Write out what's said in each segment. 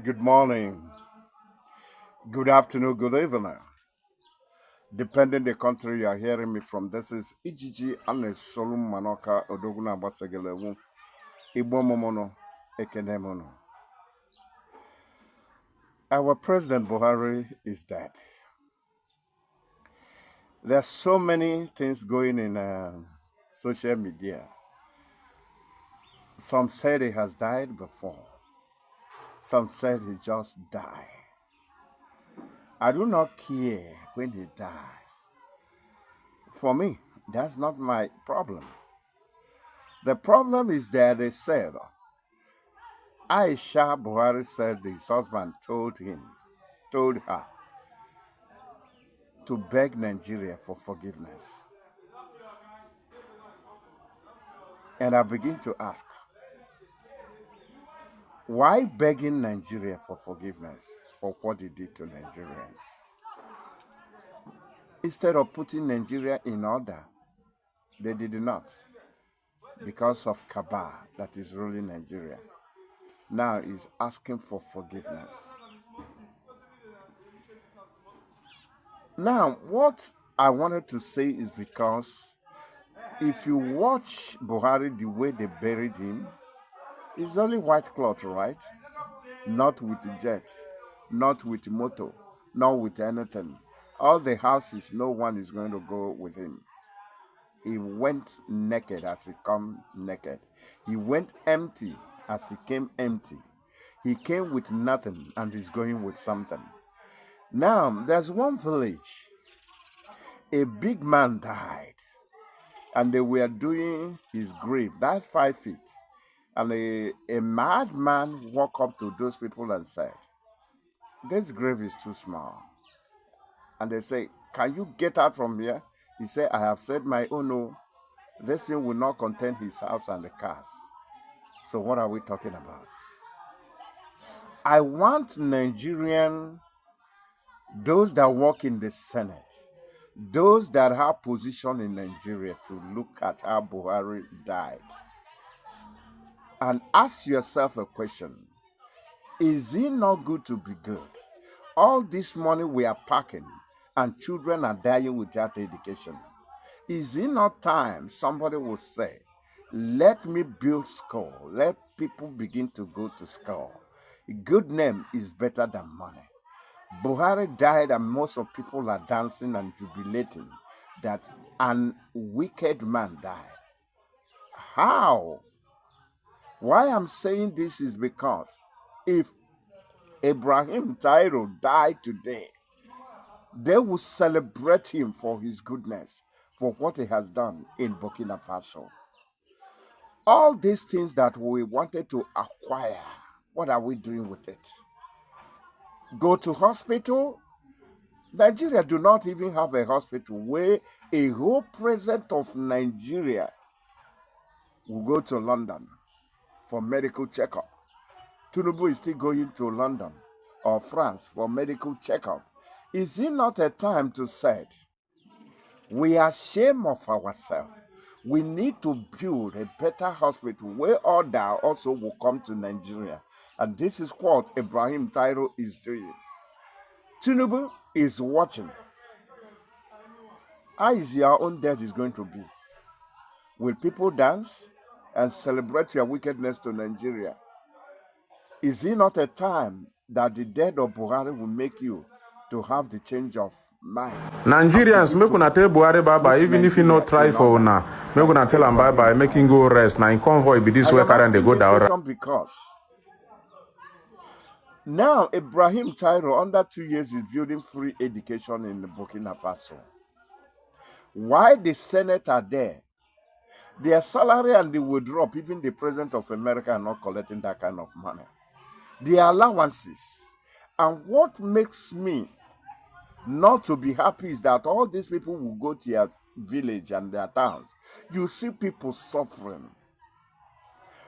Good morning, good afternoon, good evening. Depending the country you are hearing me from, this is Ijiji Anes Solum Manoka Odoguna Basagelewu Igbo Momono Ekenemono. Our President Buhari is dead. There's so many things going in social media. Some said he has died before. Some said he just died. I do not care when he died. For me, that's not my problem. The problem is that they said Aisha Buhari said his husband told her to beg Nigeria for forgiveness. And I begin to ask, why begging Nigeria for forgiveness for what he did to Nigerians? Instead of putting Nigeria in order, they did not, because of Kaba that is ruling Nigeria. Now he's asking for forgiveness. Now, what I wanted to say is because if you watch Buhari the way they buried him, it's only white cloth, right? Not with jet, not with motor, not with anything. All the houses, no one is going to go with him. He went naked as he come naked. He went empty as he came empty. He came with nothing and he's going with something. Now, there's one village. A big man died and they were doing his grave. That's 5 feet. And a madman walked up to those people and said, this grave is too small. And they say, can you get out from here? He said, I have said my own no. This thing will not contain his house and the cars. So what are we talking about? I want Nigerian, those that work in the Senate, those that have position in Nigeria to look at how Buhari died and ask yourself a question. Is it not good to be good? All this money we are packing and children are dying without education. Is it not time somebody will say, let me build school, let people begin to go to school. A good name is better than money. Buhari died and most of people are dancing and jubilating that an wicked man died. How? Why I'm saying this is because if Ibrahim Tairo died today, they will celebrate him for his goodness, for what he has done in Burkina Faso. All these things that we wanted to acquire, what are we doing with it? Go to hospital? Nigeria do not even have a hospital where a whole president of Nigeria will go to London for medical checkup. Tinubu is still going to London or France for medical checkup. Is it not a time to say, we are ashamed of ourselves? We need to build a better hospital where order also will come to Nigeria. And this is what Ibrahim Tairo is doing. Tinubu is watching. How is your own death is going to be? Will people dance and celebrate your wickedness to Nigeria? Is it not a time that the death of Buhari will make you to have the change of mind? Nigerians, make una tell Buhari bye-bye, even if you not try for una. Make una tell him bye-bye, make him go rest. Now in convoy be this way carry and they go down. Because now Ibrahim Tairo, under 2 years, is building free education in Burkina Faso. Why the Senate are there? Their salary and they will drop. Even the President of America are not collecting that kind of money. The allowances. And what makes me not to be happy is that all these people will go to their village and their towns. You see people suffering.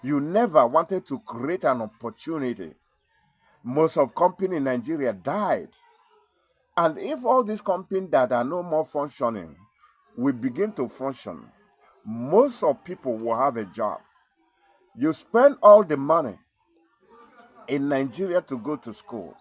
You never wanted to create an opportunity. Most of companies in Nigeria died. And if all these companies that are no more functioning will begin to function, most of people will have a job. You spend all the money in Nigeria to go to school.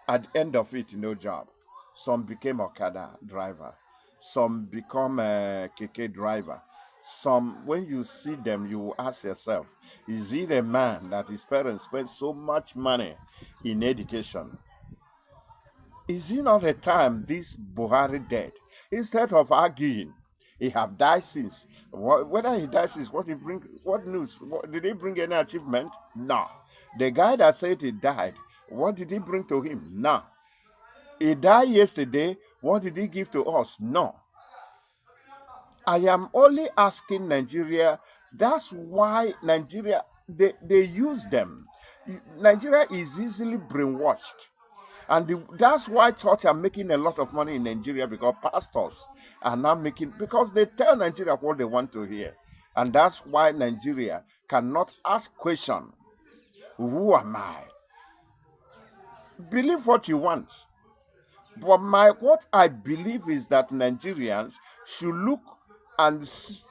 At the end of it, no job. Some became Okada driver. Some become a keke driver. Some, when you see them, you will ask yourself, is it a man that his parents spent so much money in education? Is it not a time this Buhari dead? Instead of arguing, he have died since. Whether he died since, what he bring? What news? Did he bring any achievement? No. The guy that said he died, what did he bring to him? No. He died yesterday. What did he give to us? No. I am only asking Nigeria. That's why Nigeria, they use them. Nigeria is easily brainwashed. And that's why church are making a lot of money in Nigeria, because pastors are now making, because they tell Nigeria what they want to hear. And that's why Nigeria cannot ask question, who am I? Believe what you want. But what I believe is that Nigerians should look and see,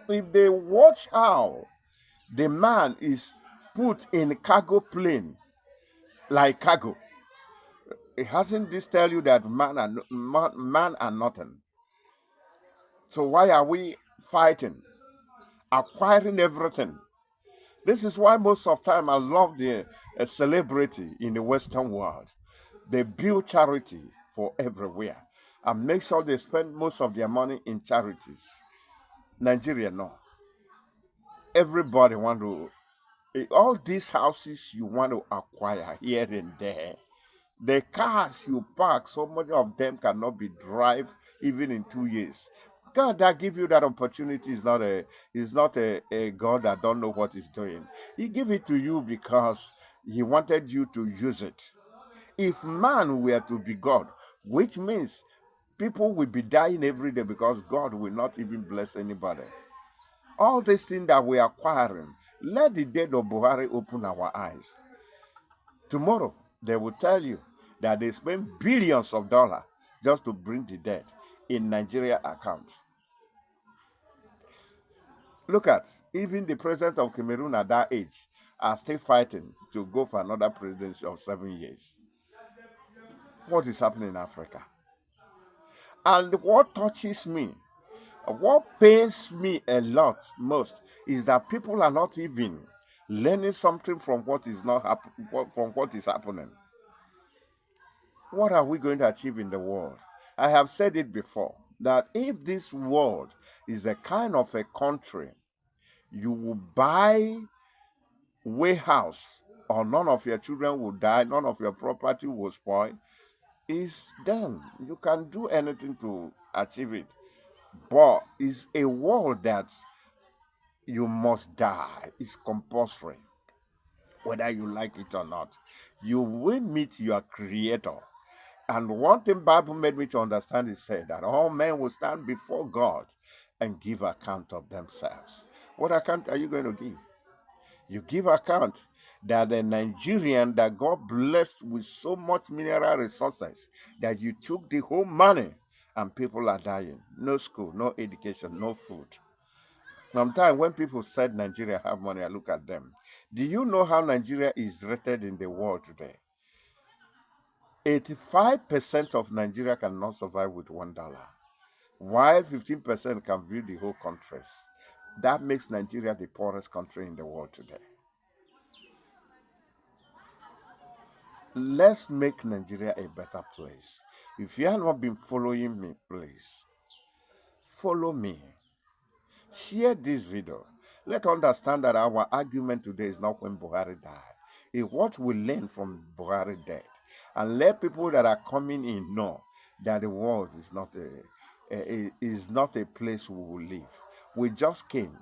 if they watch how the man is put in cargo plane, like cargo, hasn't this tell you that man are nothing? So why are we fighting, acquiring everything? This is why most of the time I love the celebrity in the Western world. They build charity for everywhere and make sure they spend most of their money in charities. Nigeria, no. Everybody want to, all these houses you want to acquire here and there. The cars you park, so many of them cannot be drive even in 2 years. God that give you that opportunity is not a God that don't know what he's doing. He gave it to you because he wanted you to use it. If man were to be God, which means people will be dying every day because God will not even bless anybody. All these things that we are acquiring, let the death of Buhari open our eyes. Tomorrow, they will tell you that they spend billions of dollars just to bring the dead in Nigeria account. Look at, even the president of Cameroon at that age are still fighting to go for another presidency of 7 years. What is happening in Africa? And what touches me, what pains me a lot most, is that people are not even learning something from what is happening. What are we going to achieve in the world? I have said it before, that if this world is a kind of a country, you will buy warehouse, or none of your children will die, none of your property will spoil, is done. You can do anything to achieve it. But it's a world that you must die. It's compulsory. Whether you like it or not, you will meet your creator. And one thing Bible made me to understand is said that all men will stand before God and give account of themselves. What account are you going to give? You give account that the Nigerian that God blessed with so much mineral resources that you took the whole money and people are dying. No school, no education, no food. Sometimes when people said Nigeria have money, I look at them. Do you know how Nigeria is rated in the world today? 85% of Nigeria cannot survive with $1, while 15% can build the whole countries. That makes Nigeria the poorest country in the world today. Let's make Nigeria a better place. If you have not been following me, please follow me. Share this video. Let's understand that our argument today is not when Buhari died. It's what we learn from Buhari death. And let people that are coming in know that the world is not a place we will live. We just came.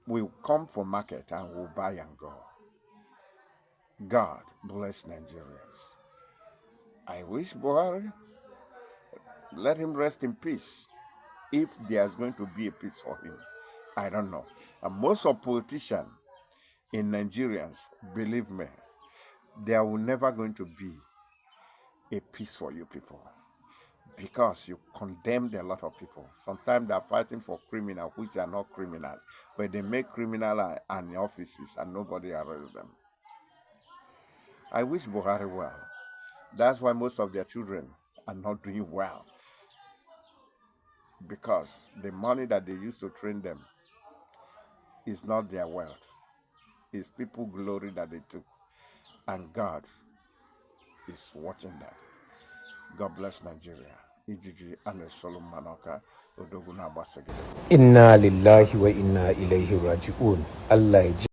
We come for market and we'll buy and go. God bless Nigerians. I wish Buhari, let him rest in peace. If there's going to be a peace for him, I don't know. And most of politicians in Nigerians, believe me, there will never going to be a peace for you people, because you condemned a lot of people. Sometimes they're fighting for criminals, which are not criminals, but they make criminals and offices and nobody arrests them. I wish Buhari well. That's why most of their children are not doing well. Because the money that they used to train them is not their wealth. It's people glory that they took. And God is watching that. God bless Nigeria. Ijiji Ane Solomon Manoka Odoguna Basegede. Inna lillahi wa inna ilaihi raji'un. Allah ya